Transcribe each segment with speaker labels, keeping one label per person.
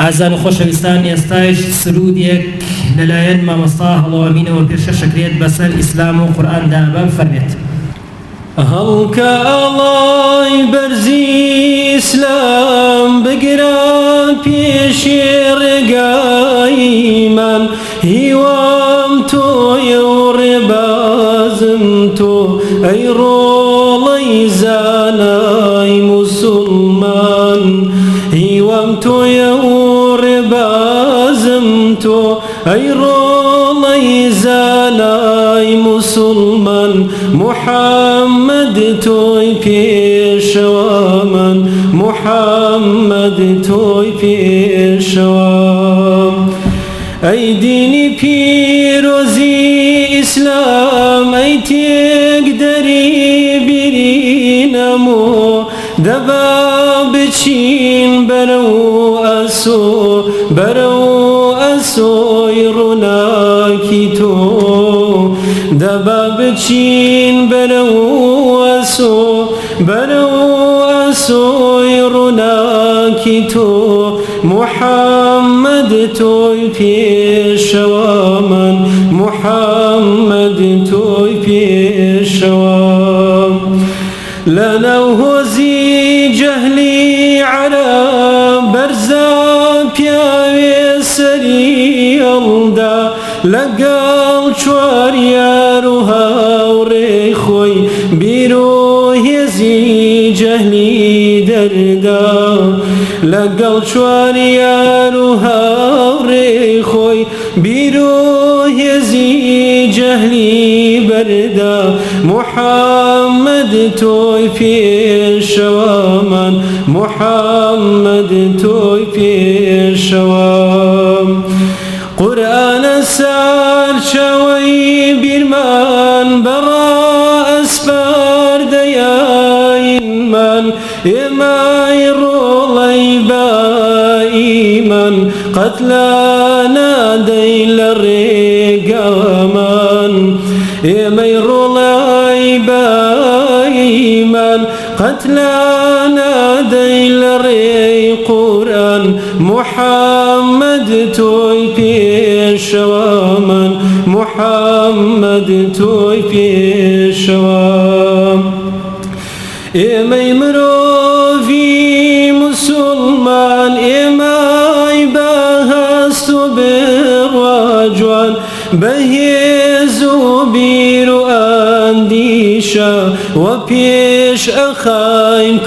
Speaker 1: ئازان و خۆشەویستان، ئێستاش سرودێک لەلایەن مامۆستا هەڵەوەمینەوە پێشەش دەکرێت بەسەر ئیسلام و قورئاندا بفەرمێت.
Speaker 2: هەڵکە ئەڵای بەرزی ئیسلام بگرە پێشی ڕێگای من، هیوام تۆیە و ڕێبازم تۆ ئەی ڕۆڵەی زانای موسڵمان، هیوام تۆیە و ڕێبازم تۆ ئەی ڕۆڵەی زانای موسڵمان، محەممەد تۆی پێشەوە من، محەممەد تۆی پێشەوە. ئەی دینی پیرۆزی ئیسلام، ئەی تێکدەری بیرینەمۆ، دەبا بچین بەرەو ئەسۆ، بەرەو ئەسۆی ڕووناکی تۆ، دەبا بچین بەرەو ئەسۆ، بەرەو ئەسۆی ڕووناکی تۆ، محەممەد تۆی پێشەوە من، محەممەد تۆی پێشەوە. لەناو هۆزی جەهلی عەرەب بەرزە پیاوێ سەری هەڵدا، لەگەڵ چوار یار و هاوڕێی خۆی بیر و هێزی جەهلی دەردا، لەگەڵ چوار یار و هاوڕێی خۆی بیر و هێزی جەهلی بەردا، محەممەد تۆی پێشەوە من، محەممەد تۆی پێشەوە. قورئانە سەرچاوەی بیرمان، بەڕا ئەسپاردەیایمان، ئێمەی ڕۆڵەی بە ئیمان، قەتلە نادەی لە ڕێگامان، ئێمەی ڕۆڵەی بە ئیمان، قەتلە نادەی لە ڕێی قورئان، محەممەد تۆی پێشەوە من، محەممەد تۆی پێشەوە. ئێمەی مرۆڤی موسڵمان، ئێمەی بەهەست و بڕوا جوان، بەهێز و بیر و ئەندیشە، وە پێش ئەخاین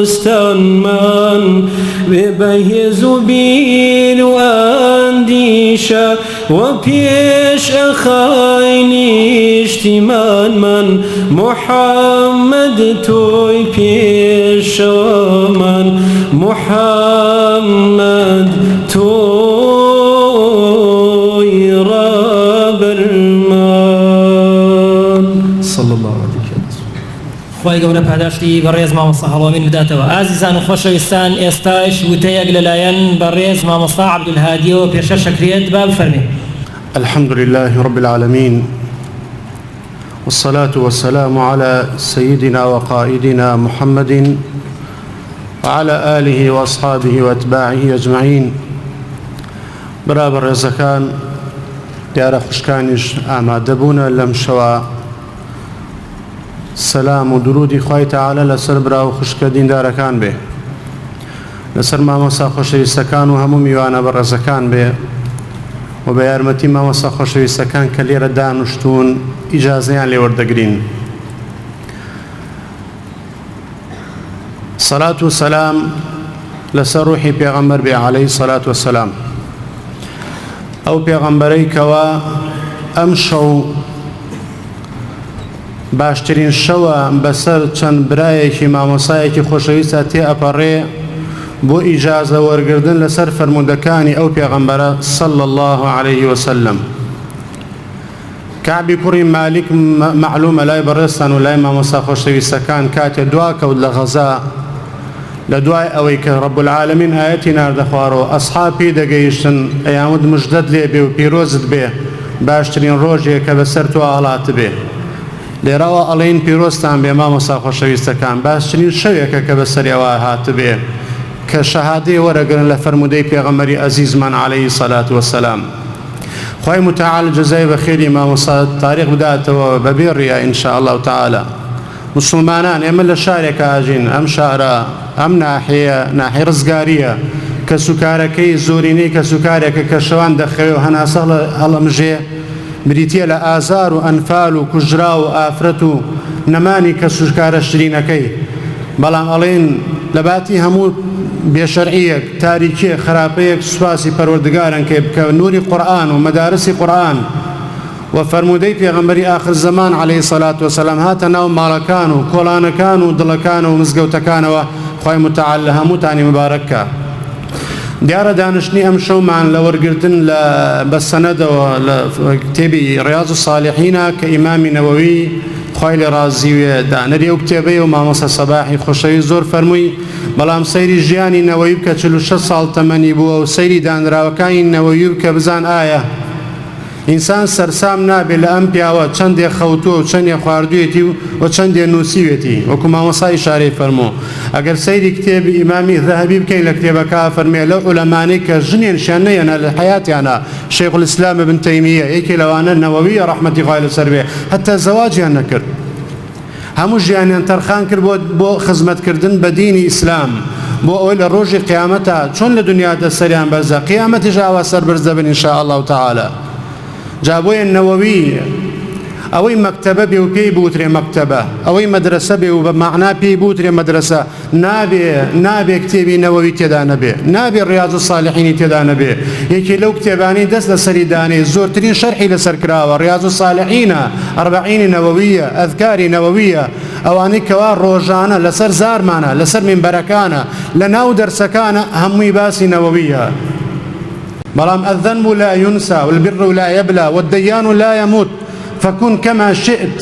Speaker 2: کوردستانمان، بەهێز و بیر و ئەندیشە، وە پێش ئەخاین نیشتیمانمان، محەممەد تۆی پێشەوە من، محەممەد تۆی ڕابەرمان. صلی الله علیه و سلم.
Speaker 1: خی گەورە پاداشتی بەڕێز مامۆستا هەڵەوەمین بداتەوە. ئازیزان و خۆشەویستان، ئێستاش وتەیەک لەلایەن بەڕێز مامۆستا عەبدولهادیەوە پێشەش دەکرێت، با بفەرمێت.
Speaker 3: الحمد لله رب العالمين، والصلاة والسلام على سيدنا وقائدنا محمد وعلى آله وأصحابه وأتباعه أجمعين. برابر رزقان دیارە خوشکانیش ئامادەبوونە لەم شەوە سەلام و درودی خوای تەعالە لەسەر برا و خوشکە دیندارەکان بێ، لەسەر مامۆستا خۆشەویستەکان و هەموو میوانە بەڕێزەکان بێ، و بە یارمەتی مامۆستا خۆشەویستەکان کە لێرە دانوشتوون ئیجازەیان لێ وەردەگرین. سەلات و سەلام لەسەر ڕوحی پێغەمبەر بێ عەلەیهی سەلات و سەلام، ئەو پێغەمبەرەی کەوا ئەم شەو باشترین شەوە بەسەر چەند برایەکی مامۆسایەکی خۆشەویستە تێ ئەپەڕێ بۆ ئیجازە وەرگردن لەسەر فەرمودەکانی ئەو پێغەمبەرە صلی الله علیه وسلم. کعبی کوڕی مالیک معلومە لای بەڕێستان و لای مامۆستا خۆشەویستەکان کاتێ دواکەوت لە غەزا، لە دوای ئەوەی کە ڕەب العالەمین ئایەتی ناردە خوارەوە، ئەسحاب پێی دەگەیشتن ئەیامد مژدەت لێ بێ و پیرۆزت بێ، باشترین ڕۆژێک کە بەسەر تۆ هەڵات بێ. لێرەوە ئەڵێن پیرۆستان بێ مامۆستا خۆشەویستەکان، باشترین شەوێکە کە بەسەریەوە هات بێ. کە شەهادەی وەرەگرن لە فەرمودەی پێغەمبەری ئەزیزمان عەلەیهی سەلات وەسەلام. خوای متعال جەزای بەخێری مامۆستا تاریخ بداتەوە بەبێ ڕیا ئینشاء الله تعالی. مسلمانان ئێمە لە شارێکە ئاژین، ئەم شارە ئەم ناحیە ڕزگاریە کە سوکارەکەی زۆرینەی کە سوکارێکە کە شەوان دەخەوێ و هەناسە هەڵەمژێ بریتە لە ئازار و ئەنفال و کوژرا و ئافرەت و نەمانی کە سوکارە شرینەکەی. بەڵام ئەڵێن لە باتی هەموو بێشەرعیەک تاریکیە خراپەیەک سوپاسی پەروەردگارن کە بکە نوری قورئان و مەدارسی قورئان و فەرمودەی پێغەمبەری ئاخر زەمان عەلەیهی سەلات وەسەلام هاتە ناو ماڵەکان و کۆڵانەکان و دڵەکان و مزگەوتەکانەوە. خوای متعال لە هەمووتانی مبارەککە. دیارە دانیشتنی ئەم شەومان لە وەرگرتن بە سەنەدەوە لە کتێبی ڕیاض الصالحینە کە ئیمامی نەوەوی خوای لێ ڕازی وێ دانەری ئەو کتێبەیە و مامۆستا سەباحی خۆشەوی زۆر فەرمووی بەڵام سەیری ژیانی نەوەوی بکە 46 ساڵ تەمەنی بووە و سەیری دانراوەکانی نەوەوی بکە بزان ئایا ئینسان سەرسام نابێت لە ئەم پیاوە چەندێک خەوتووە و چەندێک خواردوویەتی و چەندێک نووسیوێتی وەکو مامۆستا ئیشارەی فەرموو. ئەگەر سەیری کتێبی ئیمامی ذەهەبی بکەین لە کتێبەکە فەرمێ لەو عولەمانەی کە ژنێنشیان نەیەنە لە حەیاتیانە شەیخ الئیسلام ابن تەیمیە یەکێ لەوانە نەوەویە ڕەحمەتی خوای لەسەر بێ هەتا زەواجیان نەکرد، هەموو ژیانیان تەرخان کرد بۆ خزمەتکردن بە دینی ئیسلام بۆ ئەوەی لە ڕۆژی قیامەتە چۆن لە دنیادا سەریان بەرزە قیامەتیش ئاوا سەر بەرز دەبن ئینشاء الله تعالی. جا بۆیە نەوەوی ئەوەی مەکتەبە بێ و پێی بوترێ مەکتەبە، ئەوەی مەدرسە بێ و بە مەعنا پێی بوترێ مەدرسە، نابێ کتێبی نەوەوی تێدا نەبێ، نابێ ڕیاض الصالحینی تێدا نەبێ. یەکێ لەو کتێبانی دەست لە سەری دانێ زۆرترین شەرحی لەسەر کراوە ڕیاض الصالحینە، ئەربعینی نەوەویە، ئەذکاری نەوەویە، ئەوانەی کەوا ڕۆژانە لەسەر زارمانە لەسەر مینبەرەکانە لە ناو دەرسەکانە هەمووی باسی نەوەویە. بەڵام الذنب لا ينسى والبر لا يبلى والديان لا يموت فكن كما شئت.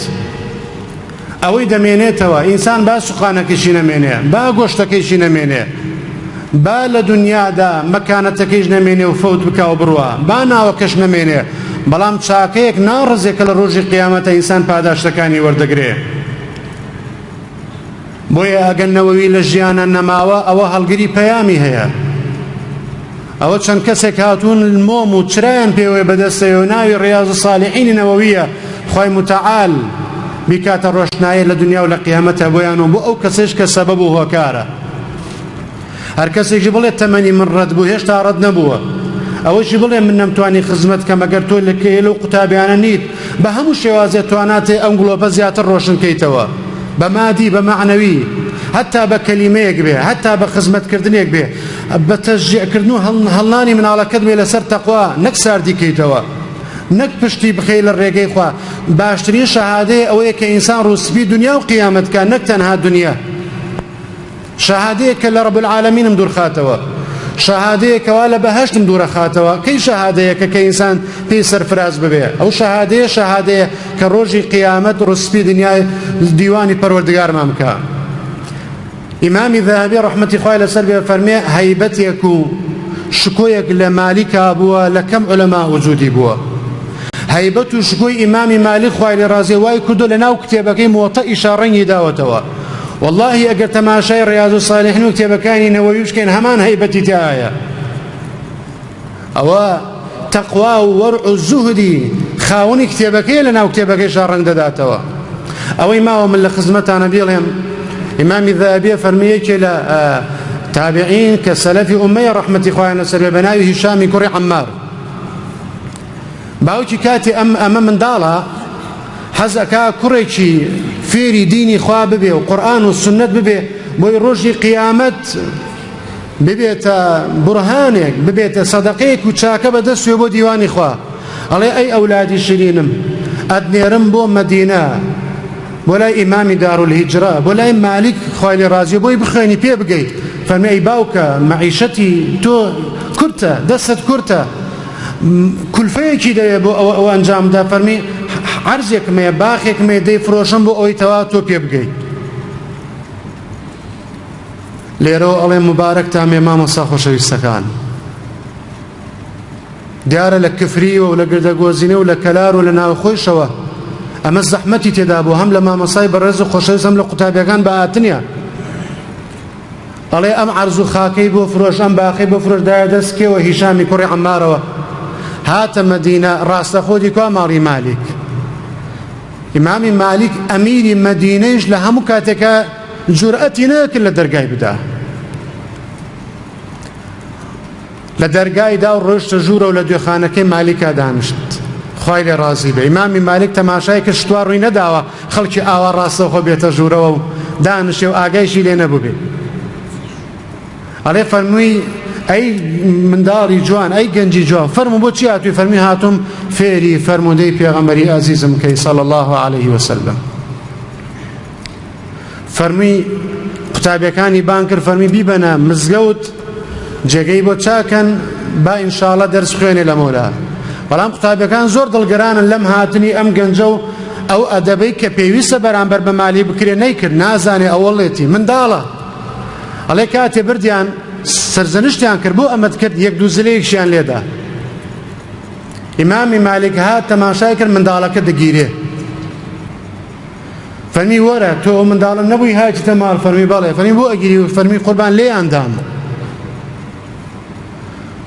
Speaker 3: ئەوەی دەمێنێتەوە ئینسان با سوقانەکەشی نەمێنێ، با گۆشتەکەیشی نەمێنێ، با لە دنیادا مەکانەتەکەیش نەمێنێ و فەوت بکە و بڕوە، با ناوەکەش نەمێنێ، بەڵام چاکەیەک ناڕزێکە لە ڕۆژی قیامەتە ئینسان پاداشتەکانی وەردەگرێ. بۆیە ئەگەر نەوەوی لە ژیانە نەماوە ئەوە هەڵگری پەیامی هەیە. ئەوە چەند کەسێک هاتوون مۆم و چرایان پێوەیە بەدەستەوە و ناوی ڕیاض الصالحینی نەوەویە خوای متعال بیکاتە ڕۆشنایە لە دنیا و لە قیامەتە بۆیان و بۆ ئەو کەسێش کە سەبەب و هۆکارە. هەر کەسێکی بڵێت تەمەنی من ڕەت بوو هێشتا ڕەت نەبووە، ئەوەشی بڵێ من نەمتوانی خزمەت کەم ئەگەر تۆ لە قوتابیانە نیت بە هەموو شێوازێ تواناتێ ئەم گڵۆپە زیاتر ڕۆشن کەیتەوە بە مادی بە معنەوی، حتا بە کەلیمەیەک بێ، حتا بە خزمەتکردنێک بێ، بە تەشجیعکردن و هەڵنانی مناڵەکەت بێ لەسەر تەقوا، نەک ساردی کەیتەوە، نەک پشتی بخەی لە ڕێگەی خوا. باشترین شەهادەیە ئەوەیە کە ئینسان ڕووسبی دنیا و قیامەتکە، نەک تەنها دنیا. شەهادەیە کە لە رب العالمینم دوورخاتەوە، شەهادەیە کەوا لە بەهەشتم دوورەخاتەوە. کەی شەهادەیەکە کە ئینسان پێی سەرفراز ببێ؟ ئەو شەهادەیە کە ڕۆژی قیامەت ڕووسبی دنیای دیوانی پەروەردگارمان بکە. ئیمامی ذەهەبی ڕەحمەتی خوای لەسەر بێ فەرمێ هەیبەتێک و شکۆیەک لە مالیکا بووە لە کەم عولەما وجودی بووە. هەیبەت و شکۆی ئیمامی مالیک خوای لێ ڕازی وای کردو لە ناو کتێبەکەی موەطە ئیشارەنگی داوەتەوە. والله ئەگەر تەماشای ڕیاض الصالحین و کتێبەکانی نەوەوی بشکەین هەمان هەیبەتی تایە. ئەوە تەقوا و وەرع و زوهدی خاوەنی کتێبەکەی لە ناو کتێبەکەی شاڕەنگ دەداتەوە. ئەوەی ماوە من لە خزمەتانە بێڵێم ئیمامی ذەهەبی فەرمیەیەکێ لە تابعین کە سەلەفی ئومەیە ڕەحمەتی خوایان لەسەر بێ بە ناوی هیشامی کوڕی عەمار. باوکی کاتی ئەمە منداڵە حەز ئەکا کوڕێکی فێری دینی خوا ببێ و قورئان و سنەت ببێ بۆی ڕۆژی قیامەت ببێتە بورهانێک، ببێتە سەدەقەیەک و چاکە بەدەستوێ بۆ دیوانی خوا. ئەڵێ ئەی ئەولادی شیرینم ئەدنێرم بۆ مەدینە بۆ لای ئیمامی دارولهیجرە بۆ لای مالیک خوای لێ ڕازیە بۆی بخوێنی پێ بگەیت. فەرمێ ئەی باوکە مەعیشەتی تۆ کورتە، دەستت کورتە، کولفەیەکی دەوێ بۆ ئەوە ئەنجامدا. فەرمی عەرزێکم هەیە، باخێکم هەیە دەیفرۆشم بۆ ئەوەی تەوا تۆ پێ بگەیت. لێرەوە ئەڵێ مبارەک تامێ مامۆستا خۆشەویستەکان، دیارە لە کفریوە و لە گردەگۆزینە و لە کەلار و لە ناوخۆیشەوە ئەمە زەحمەتی تێدا بوو، هەم لە مامۆستای بەڕێز و خۆشەویست هەم لە قوتابیەکان بە ئاتنیە. ئەڵێ ئەم عەرز و خاکەی بۆ فرۆش ئەم باخەی بۆ فرۆش دایە دەستکێوە هیشامی کوڕی عەمارەوە هاتە مەدینە ڕاستەخۆدی کوا ماڵی مالیک ئیمامی مالیک ئەمیری مەدینەیش لە هەموو کاتێکە جورئەتی نەکرد لە دەرگای بدا لە دەرگایدا و ڕۆیشتە ژوورە و لە دوێخانەکەی مالیکا دانیشت خوای لێ ڕازی بێ ئیمامی مالیک تەماشای کرد شتوا ڕووی نەداوە خەڵکی ئاوا ڕاستەوخۆ بێتە ژوورەوە و دانیشێ و ئاگایشی لێ نەبوو بێ ئەڵێ فەرمووی ئەی منداڵی جوان ئەی گەنجی جوان فەرموو بۆچی هاتووی فەرمی هاتووم فێری فەرموودەی پێغەمبەری ئازیزم کەی صلی الله عليه وسلم فەرمی قوتابیەکانی بان کرد فەرمی بیبەنە مزگەوت جێگەی بۆ چاکەن با ئینشاءڵڵا دەرس خوێنێ لەمەولا بەڵام قوتابیەکان زۆر دڵگەرانن لەم هاتنی ئەم گەنجە و ئەو ئەدەبەی کە پێویستە بەرامبەر بە مالی بکرێ نەیکرد نازانێ ئەوەڵێتی منداڵە ئەڵێ کاتێ بردیان سەرزەنشتیان کرد بۆ ئەمەد کرد یەک دوو زلەیەکشیان لێدا ئیمامی مالک هات تەماشای کرد منداڵەکە دەگیرێ فەرمی وەرە تۆ ئەو منداڵم نەبووی هاچیتە ماڵ فەرمی بەڵێ فەرمی بۆ ئەگیری و فەرمی قوربان لێیاندام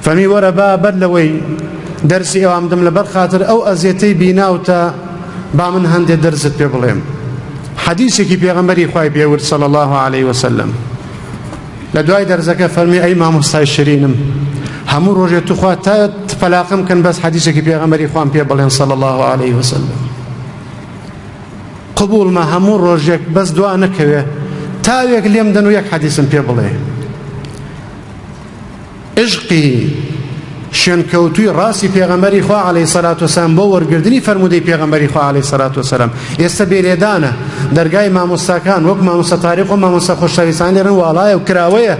Speaker 3: فەرمی وەرە با بەر لەوەی دەرسی ئەوام دەم لەبەر خاتر ئەو ئەزیەتەی بیناوتە با من هەندێک دەرست پێ بڵێم حەدیثێکی پێغەمبەری خوای پێورد صلی الله عليه وسلم لە دوای دەرزەکە فەرمی ئەی مامۆستای شیرینم هەموو ڕۆژێ توخوا تا تفەلاقم کەن بەس حەدیثێکی پێغەمبەری خوام پێ بڵێن صلی الله عليه وسلم قبولمە هەموو ڕۆژێک بەس دوا نەکەوێ تاوێک لێم دەن و یەک حەدیثم پێ بڵێ عشقی شوێنکەوتووی ڕاستی پێغەمبەری خوا عەلەیهی سەلات وسەلام بۆ وەرگرتنی فەرموودەی پێغەمبەری خوا عەلەیهی سەلات وسەلام ئێستا بێلێدانە دەرگای مامۆستاکان وەک مامۆستا تاریق و مامۆستا خۆشەویستان لێرن واڵایە و کراوەیە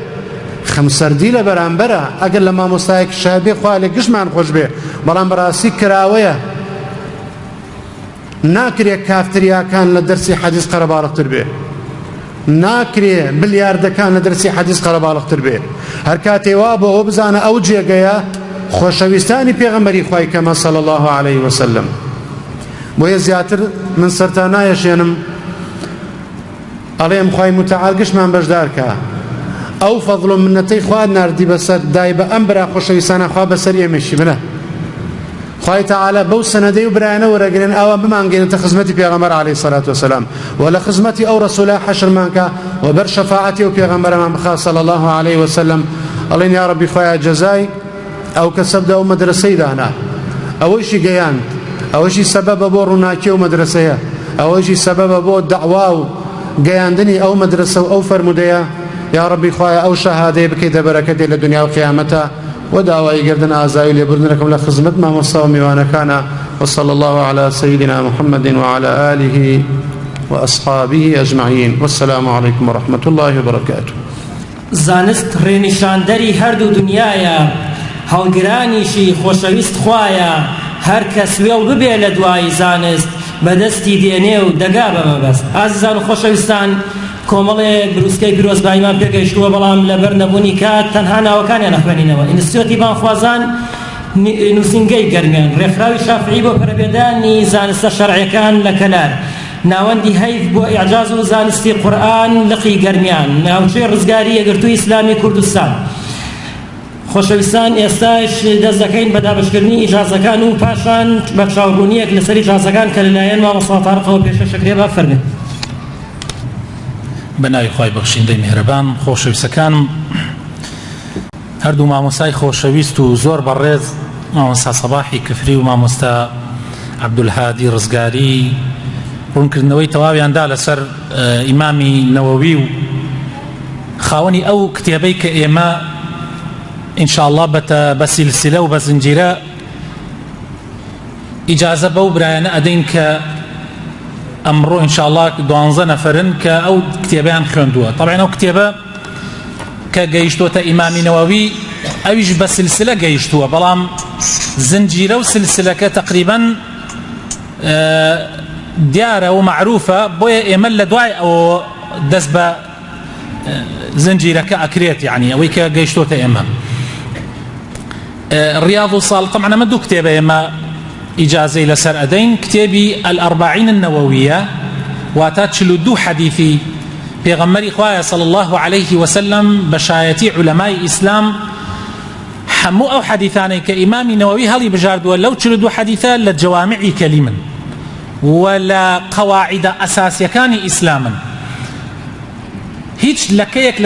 Speaker 3: خەمسەردی لە بەرامبەرە ئەگەر لە مامۆستایەک شابێ خوا لێ گشتمان خۆش بێ بەڵام بەڕاستی کراوەیە ناکرێ کافتریاکان لە دەرسی حەدیث قەرەباڵغتر بێ ناکرێ بلیاردەکان لە دەرسی حەدیث قەرەباڵغتر بێ هەر کاتێ وا بۆ ئەوە بزانە ئەو جێگەیە خۆشەویستانی پێغەمبەری خوای کەمە صلی الله عليه وسلم بۆیە زیاتر من سەرتا نایەشێنم ئەڵێم خوای متعال گشتمان بەشدار کە ئەو فەضڵ و منەتەی خوا ناردی بەسەر دای بە ئەم برا خۆشەویستانە خوا بەسەر ئێمەشی بنە خوای تعالی بەو سەنەدەی و برایانە وەرەگرن ئەوە بمانگەێنێتە خزمەتی پێغەمبەر عەلەیهی سەلات وسەلام و لە خزمەتی ئەو ڕەسوولە حەشرمان کە و بەر شەفاعەتی ئەو پێغەمبەرەمان بخا صلی الله عليه وسلم ئەڵێن یا ڕەبی خوایە جەزای ئەو کەسە بدە ئەو مەدرسەی دانا ئەوەیشی گەیاند ئەوەشی سەبەبە بۆ ڕووناکی ئەو مەدرسەیە ئەوەشی سەبەبە بۆ دەعوا و گەیاندنی ئەو مەدرسە و ئەو فەرمودەیە یا ڕەبی خوایە ئەو شەهادەیە بکەیتە بەرەکەتێ لە دنیا و قیامەتە ودعوى گردن ئازایی لێبوردنەکەم لە خزمەت مامۆستا و میوانەکانە وصلى الله على سيدنا محمد وعلى آله وأصحابه أجمعين والسلام عليكم ورحمة الله وبركاته.
Speaker 1: زانست ڕێنیشاندەری هەردوو دنیایە هەڵگرانیشی خۆشەویست خوایە هەر کەس وێڵ ببێ لە دوای زانست بەدەستی دێنێ و دەگا بە مەبەست. ئازیزان و خۆشەویستان کۆمەڵێک بروسکەی پیرۆزباییمان پێگەیشتووە بەڵام لەبەر نەبوونی کات تەنها ناوەکانیان نەخوێنینەوە. ئینستیتوتی بانخوازان نووسینگەی گەرمیان ڕێکخراوی شافعی بۆ پەرەبێدانی زانستە شەرعیەکان لە کەلار ناوەندی هەیف بۆ ئیعجاز و زانستی قورئان لقی گەرمیان ناوچەی ڕزگاری یەکگرتووی ئیسلامی کوردستان. خۆشەویستان ئێستاش دەست دەکەین بە دابشکردنی ئیجازەکان و پاشان بە چاوەڕوونیەک لەسەر ئیجازەکان کە لەلایەن مامۆستا تاڕقەوە پێشەشەکرێ با فەرمێ.
Speaker 4: بەناوی خوای بەخشندەی میهرەبان خۆشەویستەکانم هەردوو مامۆستای خۆشەویست و زۆر بەڕێز مامۆستا سەباحی کفری و مامۆستا عەبدولهادی ڕزگاری ڕوونکردنەوەی تەواویاندا لەسەر ئیمامی نەوەوی و خاوەنی ئەو کتێبەی کە ئێمە ئینشاءالله بە سیلسیلە و بە زنجیرە ئیجازە بەو برایانە ئەدەین کە ئەمڕۆ ئینشاءالله 12 نەفەرن کە ئەو کتێبەیان خوێندووە. طبعاً ئەو کتێبە کە گەیشتوتە ئیمامی نەوەوی ئەویش بە سلسلە گەیشتووە بەڵام زنجیرە و سلسلەکە تقریباً دیارە و معروفە بۆیە ئێمە لە دوای ئەوە دەست بە زنجیرەکە ئەکرێت یعنی ئەوەی کە گەیشتوتە ئێمە. ڕیاض و ساڵ طبعاً ئەمە دوو کتێبە ئێمە ئیجازەی لەسەر ئەدەین. کتێبی الأربعین النەوەویە واتە 42 حەدیثی پێغەمبەری خوایە صلی الله عليه وسلم بەشایەتی علەمای ئیسلام هەموو ئەو حەدیثانەی کە ئیمامی نەوەوی هەڵی بژاردووە لەو 42 حەدیثە لە جەوامعی کەلیمن و لە قەواعیدە ئەساسیەکانی ئیسلامن. هیچ لەکەیەک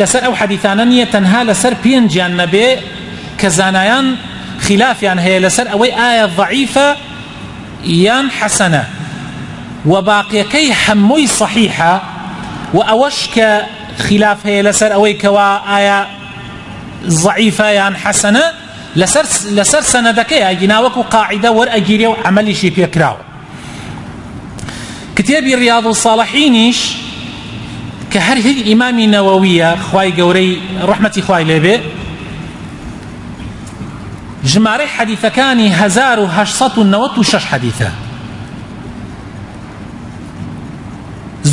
Speaker 4: لەسەر ئەو حەدیثانە نییە تەنها لەسەر پێنجیان نەبێ کە زانایان خلافیان هەیە لەسەر ئەوەی ئایا ضعیفە یان حەسەنە، و باقیەکەی هەمووی صحیحە، و ئەوەش کە خلاف هەیە لەسەر ئەوەی کەوا ئایا ضعیفە یان حەسەنە لەسەر سەنەدەکەی ئاگیناوەکو قاعیدە وەرئەگیرێ و عەمەلیشی پێکراوە. کتێبی ڕیاض الصالحینیش کە هەر ئیمامی نەوەویە خوای گەورەی ڕەحمەتی خوای لێبێ، ژمارەی حەدیثەکانی 1896 حەدیثە.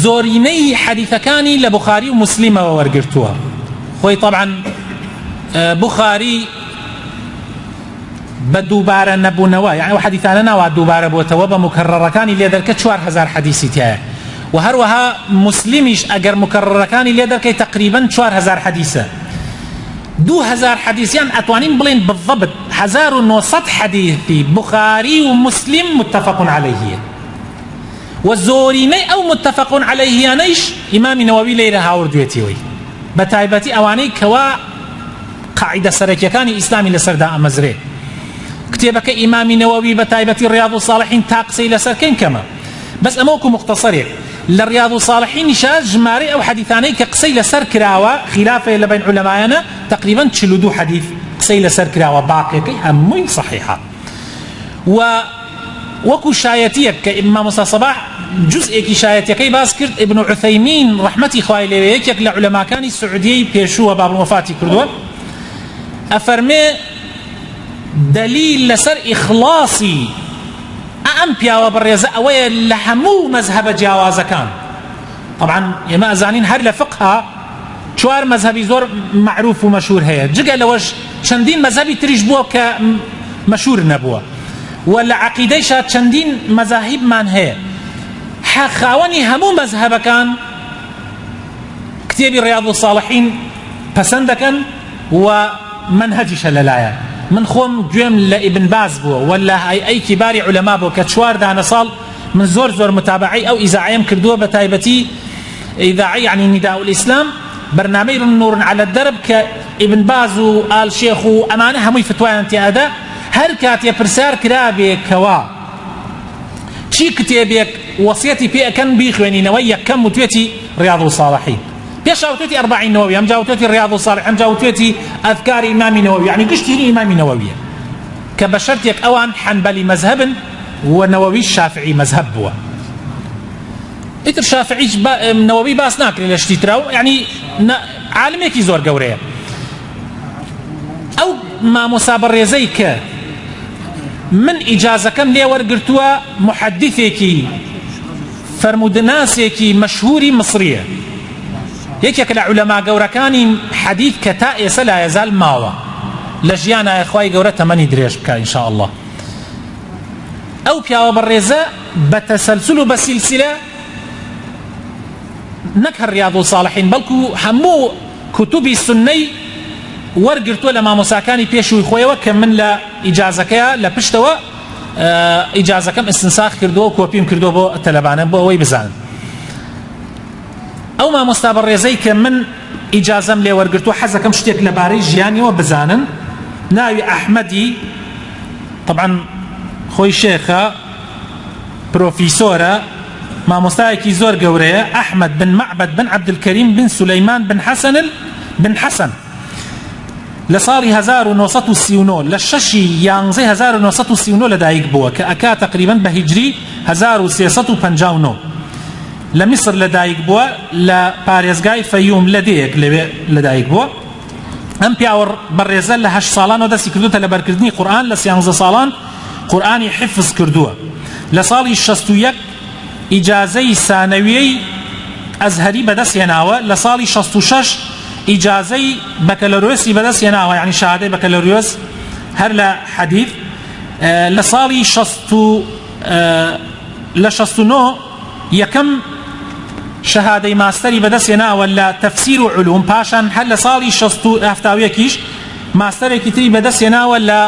Speaker 4: زۆرینەی حەدیثەکانی لە بوخاری و موسلیمەوە وەرگرتووە. خۆی طبعا بوخاری بە دووبارە نەبوونەوە، یعنی حەدیثانە ناوە دووبارە بۆتەوە، بە مکررەکانی لێ دەرکە 4000 حەدیثی تایە، و هەروەها مسلمیش ئەگەر مکررەکانی لێ دەرکەی تقریبا 4000 حەدیثە. 2000 حەدیثیان ئەتوانین بڵێن بالضبط 1900 حەدیثی بوخاری و مسلم متفق عليه، و زۆرینەی ئەو متفق عليهیانەیش ئیمامی نەوەوی لێرە هاوردوێتیەوەی، بە تایبەتی ئەوانەی کەوا قاعیدە سەرەکیەکانی ئیسلامی لەسەردا ئەمەزرێ. کتێبەکە ئیمامی نەوەوی بە تایبەتی ڕیاض الصالحین تا قسەی لەسەرکەین کەمە، بەس ئەمەوەکو مختصەرێک لە ڕیاض الصالحینیشە ژمارەی ئەو حەدیثانەی کە قسەی لەسەر کراوە خلافە لە بین عولەمایانە تقریبا 42 حەدیث قسەی لەسەر کراوە، باقیەکەی هەمووی صحیحە. و وەکو شایەتیەک کە ئیمام مۆسا سەباح جزئێکی شایەتیەکەی باس کرد، ابن عوثەیمین ڕەحمەتی خوای لێوێ یەکێک لە عولەماکانی سعودیەی پێشووە باب الوفاتی کردووە، ئەفەرمێ دلیل لەسەر ئیخلاصی ئەم پیاوە بەڕێزە ئەوەیە لە هەموو مەذهبە جیاوازەکان. طبعا ئێمە ئەزانین هەر لە فقها 4 مەذهبی زۆر معروف و مەشهور هەیە، جگە لەوەش چەندین مەذهبی تریش بووە کە مەشهور نەبووە، و لە عەقیدەیشا چەندین مەذاهیبمان هەیە. خاوەنی هەموو مەذهبەکان کتێبی ڕیاض الصالحین پەسەند دەکەن و منهەجیشە لەلایە. من خۆم گوێم لە ئیبن باز بووە و لە هەیئەی کیباری عولەما بووە کە 4 دانە ساڵ من زۆر متابعەی ئەو ئیزاعەیەم کردووە، بە تایبەتی ئیذاعەی یعنی نداء الئیسلام، بەرنامەی نور على الدرب کە ئیبن باز و ئال شێخ و ئەمانە هەمووی فتوایان تیادا. هەر کاتێ پرسیار کرابێکەوە چی کتێبێک وەسیەتی پێ ئەکەن بیخوێنینەوە، یەکەم وتوێتی ڕیاض الصالحین، پێش ئەوتوێتی 40 نەوەوی، ئەم جاوتوێتی ڕیاض الصالحین، ئەم جاوتوێتی ئەذکاری ئیمامی نەوەوی، یعنی گشتیری ئیمامی نەوەویە کە بە شەرتێک ئەوان حەنبەلی مەذهبن و نەوەوی شافعی مەذهب بووە. ئیتر شافعیش نەوەوی باس ناکرێت لە شتی ترا، یعنی عالمێکی زۆر گەورەیە. ئەو مامۆسا بەڕێزەی کە من ئیجازەکەم لێ وەرگرتووە محەدیثێکی فەرمودناسێکی مەشهوری مصریە، یەکێک لە عولەما گەورەکانی حەدیث کە تا ئێستا لا یەزال ماوە لە ژیانە، خوای گەورە تەمەنی درێژ بکات ئینشاء الله. ئەو پیاوە بەڕێزە بە تەسەلسل و بە سیلسیلە نەک هەر ڕیاض الصالحین بەڵکو هەموو کتوبی سنەی وەرگرتووە لە مامۆساکانی پێشووی خۆیەوە کە من لە ئیجازەکەیە لە پشتەوە ئیجازەکەم ئستنساخ کردووە و کۆپیم کردووە بۆ تەلەبانە بۆ ئەوەی بزانن. ئەو مامۆستا بەڕێزەی کە من ئیجازەم لێ وەرگرتووە حەزەکەم شتێک لەبارەی ژیانیەوە بزانن، ناوی ئەحمەدی، طبعا خۆی شێخە، پرۆفیسۆرە، مامۆستایەکی زۆر گەورەیە، ئەحمەد بن معبەد بن عەبدولکەریم بن سولەیمان بن حەسەن بن حەسەن. لە ساڵی 1939 لە 6/11/1939 لەدایک بووە کە ئەکا تقریبا بە هیجری 1359 لە میسر لەدایک بووە، لە پارێزگای فەیوم لە دەیەک لەوێ لەدایک بووە. ئەم پیاوە بەڕێزە لە 8 ساڵانەوە دەستی کردوتە لە بەرکردنی قورئان، لە 13 ساڵان قورئانی حفظ کردووە. لە ساڵی 61 ئیجازەی سانەویەی ئەزهەری بەدەست هێناوە، لە ساڵی 66 ئیجازەی بەکەلۆریۆسی بەدەست هێناوە، یعنی شهادەی بەکەلۆریۆس هەر لە حەدیث. لە ساڵی 69 یەکەم شهادەی ماستەری بەدەستێناوە لە تەفسیر و علوم، پاشان هەر لە ساڵی 1970 ماستەرێکی تری بەدەستێناوە لە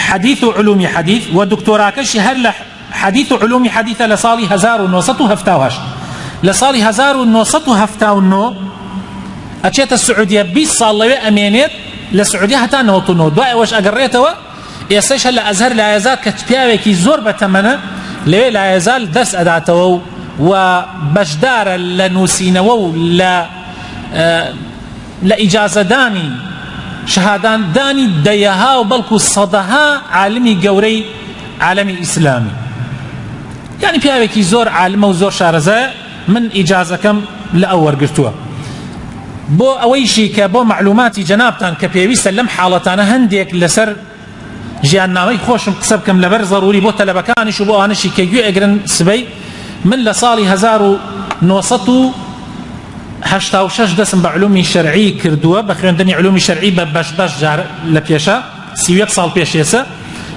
Speaker 4: حەدیث و علومی حەدیث، و دکتۆراکەشی هەر لە حەدیث و علومی حەدیثە لە ساڵی 1970. لە ساڵی 1970 ئەچێتە سعودیە، 20 ساڵ لەوێ ئەمێنێت لە سعودیە هەتا 99. دوای ئەوەش ئەگەڕێتەوە ئێستاش هەر لە ئەزهەر لایەزار کە پیاوێکی زۆر بەتەمەنە لەوێ لایەزار دەست ئەداتەوە و بەشدارە لە نووسینەوە و لە ئیجازەدانی شەهاداندانی دەیەها و بەڵکو سەدەها عالمی گەورەی عالەمی ئیسلامی. یعنی پیاوێکی زۆر عالمە و زۆر شارەزایە. من ئیجازەکەم لە ئەو وەرگرتووە بۆ ئەوەیشی کە بۆ معلوماتی جەنابتان کە پێویستە لەم حاڵەتانە هەندێک لەسەر ژیاننامەی خۆشم قسە بکەم لەبەر ضروری بۆ تەلەبەکانیش و بۆ ئەوانەشی کە گوێ ئەگرن سبەی. من لە ساڵی 1986 دەسم بە علومی شەرعی کردووە، بە خوێندنی علومی شەرعی بە بەش جار لە پێشە 31 ساڵ پێش ئێستا.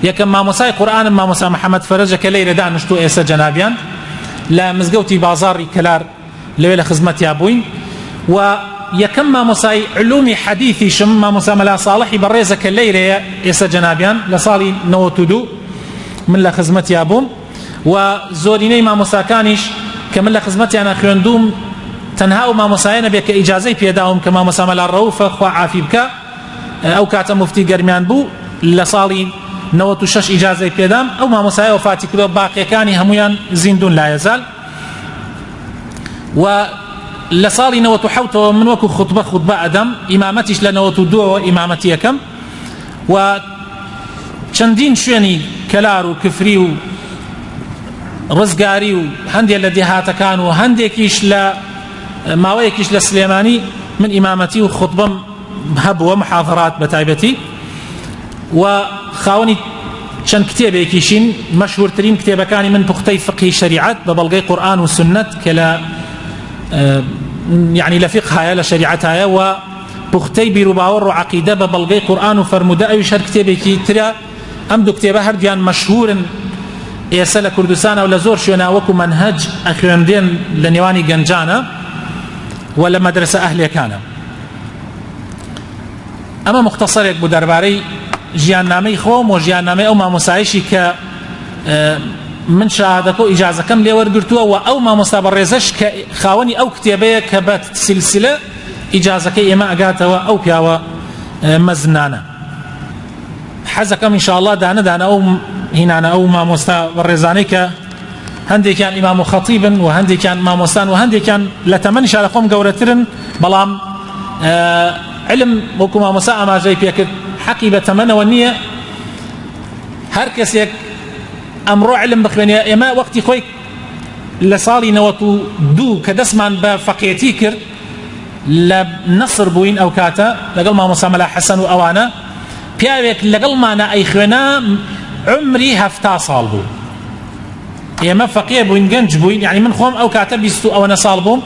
Speaker 4: یەکەم مامۆسای قورئانم مامۆسا محەممەد فەرەجە کە لەیرە دانیشتووە ئێستا جەنابیان لە مزگەوتی بازاڕی کەلار لەوێ لە خزمەتیا بووین. و یەکەم مامۆسای علومی حەدیثیشم مامۆسا مەلا ساڵحی بەڕێزە کە لەیرەیە ئێستا جەنابیان لە ساڵی 92 من لە خزمەتیا بووم. و زۆرینەی مامۆساکانیش کە من لە خزمەتیانە خوێندوم تەنها و مامۆسایە نەبێت کە ئیجازەی پێداوم کە مامۆسا مەلا ڕەوفە خوا عافی بکە، ئەو کاتە مفتی گەرمیان بوو، لە ساڵی 96 ئیجازەی پێدام. ئەو مامۆسایە وفاتی کردەوە، باقیەکانی هەمویان زیندون لایەزال. و لە ساڵی 97 من وەکو خوتبە ئەدەم، ئیمامەتیش لە 92 ئیمامەتی یەکەم. و چەندین شوێنی کەلار و کفری و ڕزگاری و هەندێک لە دێهاتەکان و هەندێکیش لە ماوەیەکیش لە سلێمانی من ئیمامەتی و خوتبەم هەبووە، محاضرات بەتایبەتی. و خاوەنی چەند کتێبێکیشین، مەشهورترین کتێبەکانی من پوختەی فقهی شریعەت بە بەڵگەی قورئان و سنت کە لە يعني لە فقهایە لە شریعەتایە، و پوختەی بیرروباوەڕ و عەقیدە بە بەڵگەی قورئان و فەرموودە. ئەویش هەر کتێبێکی ترە. ئەم دوو کتێبە هەردویان مەشهورن ئێستا لە کوردستانە و لە زۆر شوێنە وەکو مەنهەج ئەخوێندێن لە نێوانی گەنجانە و لە مەدرسە ئەهلەکانە. ئەمە مختصرێک بوو دەربارەی ژیاننامەی خۆم و ژیاننامەی ئەو مامۆسایشی کە من شەهادەکە و ئیجازەکەم لێ وەرگرتووە، و ئەو مامۆستا بەڕێزەش کە خاوەنی ئەو کتێبەیە کە بە سیلسلە ئیجازەکەی ئێمە ئەگاتەوە ئەو پیاوە مەزنانە. حەزەکەم ئینشاءالله دانەدانە ئەو هینانە ئەو مامۆستا بەڕێزانەی کە هەندێکیان ئیمام و خەتیبن و هەندێکیان مامۆستان و هەندێکیان لە تەمەنیش لە خۆم گەورەترن، بەڵام علم وەکو مامۆستا ئاماژەی پێکرد حەقی بە تەمەنەوە نییە. هەر کەسێک ئەمڕۆ علم بخوێنێ. ئێمە وەختی خۆی لە ساڵی 92 کە دەستمان بە فەقێتی کرد لە نەسر بووین، ئەو کاتە لەگەڵ مامۆستا مەلا حەسەن و ئەوانە پیاوێک لەگەڵمانە ئەیخوێنە عمری 70 ساڵ بوو. ئێمە فەقێ بووین، گەنج بووین، یعنی من خۆم ئەو کاتە 20 ئەوەنە ساڵ بووم،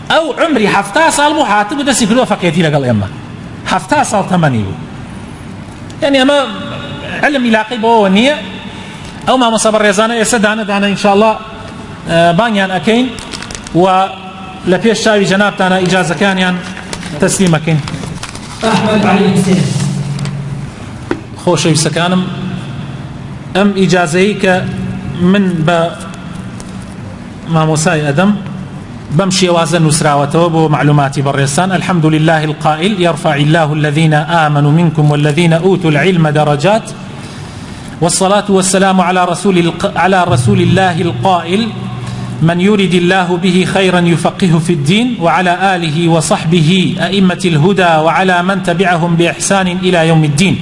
Speaker 4: ئەو عمری 70 ساڵ بوو هاتبوو دەستی کردووە فەقێتی لەگەڵ ئێمە. 70 ساڵ تەمەنی بوو. یعنی ئەمە علم علاقەی بەوەوە نییە. ئەو مامۆستا بەڕێزانە ئێستا دانەدانە ئینشاءالله بانیان ئەکەین و لە پێش چاوی جەنابتانە ئیجازەکانیان تەسلیمەکەین.
Speaker 1: ئەحمەد عەلی حوسێن.
Speaker 4: خۆشەویستەکانم، ئەم ئیجازەی کە من بە مامۆسای ئەدەم بەم شێوازە نووسراوەتەوە بۆ معلوماتی بەڕێستان. الحمد لله القائل يرفع الله الذين آمنوا منكم والذين أوتوا العلم درجات والصلاة والسلام على رسول الله القائل من يرد الله به خيرا يفقهه في الدين وعلى آله وصحبه أئمة الهدى وعلى من تبعهم بإحسان إلى يوم الدين.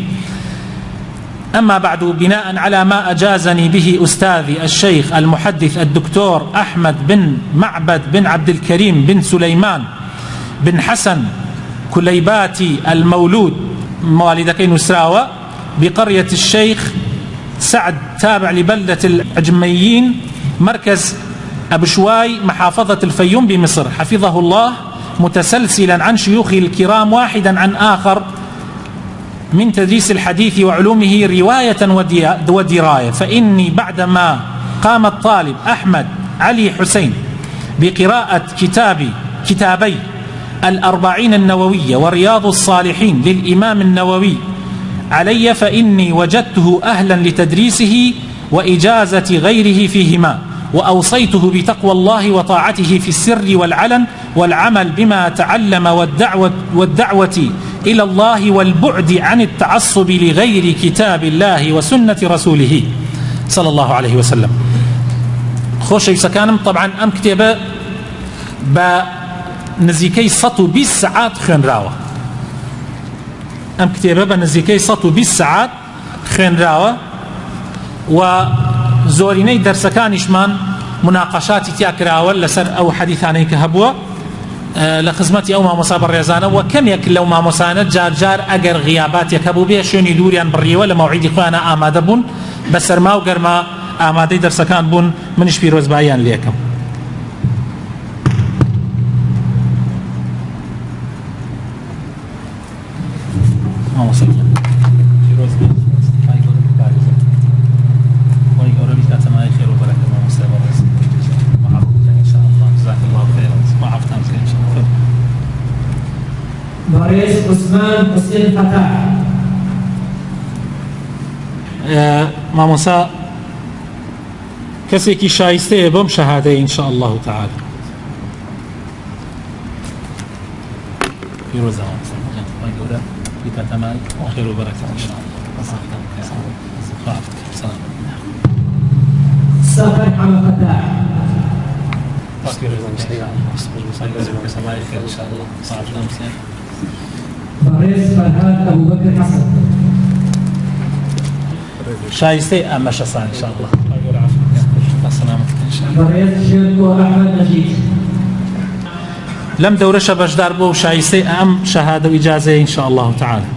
Speaker 4: أما بعد، بناء على ما أجازني به أستاذي الشيخ المحدث الدكتور أحمد بن معبد بن عبد الكريم بن سليمان بن حسن كليباتي المولود موالدكي نسراوة بقرية الشيخ سعد تابع لبلدة العجميين مركز أبشواي محافظة الفيوم بمصر، حفظه الله متسلسلا عن شيوخه الكرام واحدا عن آخر من تدريس الحديث وعلومه رواية ودراية. فإني بعدما قام الطالب أحمد علي حسين بقراءة كتابي الأربعين النووية ورياض الصالحين للإمام النووي علي، فإني وجدته أهلا لتدريسه وإجازة غيره فيهما، وأوصيته بتقوى الله وطاعته في السر والعلن، والعمل بما تعلم والدعوة إلى الله، والبعد عن التعصب لغير كتاب الله وسنة رسوله صلى الله عليه وسلم. خۆشەویستەکانم طبعا ئەم کتێبە بە نزیکەی 120 سعات خوێنراوە. ئەم کتێبە بە نزیکەی 120 سعات خوێنراوە و زۆرینەی دەرسەکانیشمان مناقەشاتی تیا کراوە لەسەر ئەو حەدیثانەی کە هەبووە لە خزمەتی ئەو مامۆستا بەڕێزانە، و کەمێک لەو مامۆسانە جارجار ئەگەر غیاباتێک هەبوو بێ شوێنی دووریان بڕیوە لە مەوعیدی خۆیانە ئامادە بوون، بە سەرما و گەرما ئامادەی دەرسەکان بوون. منیش پیرۆزباییان لێکم.
Speaker 1: باريس عثمان حسين فتاح.
Speaker 4: مامۆسا کەسێکی شایستەیە بەم شەهادەیە إن شاء الله تعالى. پیرۆز خير وبركة إن شاء الله.
Speaker 1: سفر على فتاح. باريس فرهاد أبو بكر حسن.
Speaker 4: شایستەی ئەم مەشەسان إن شاء الله.
Speaker 1: باريس شيركو أحمد نجيب.
Speaker 4: لم دورش بەشدار بۆ و شایستەی ئەم شەهادە و ئیجازەیە إن شاء الله تعالى.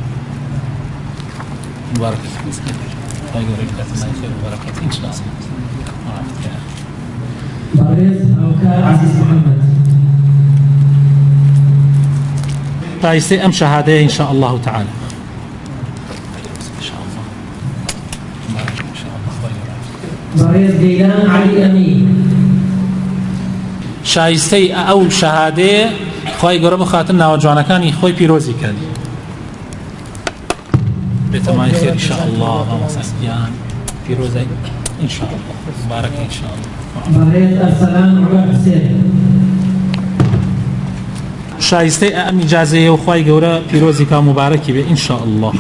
Speaker 4: مبارك إن شاء الله.
Speaker 1: باريس أوكار عزيز محمد.
Speaker 4: شایستەی ئەم شەهادەیە إن شاء الله تعالى.
Speaker 1: باريس جيلان علي أمين.
Speaker 4: شایستەی ئەو شەهادەیە خۆی گەورە بخاتن ناوە جوانەکانی خۆی پیرۆزی کردی. بێتەمای خێر إن شاء الله. مامۆستایان پیرۆزای إن شاء الله. مبارك إن شاء الله.
Speaker 1: باريس أرسلان عمر حسين.
Speaker 4: شایستەی ئەم ئیجازەیە و خۆی گەورە پیرۆزی کا مبارەکی بێ إن شاء الله.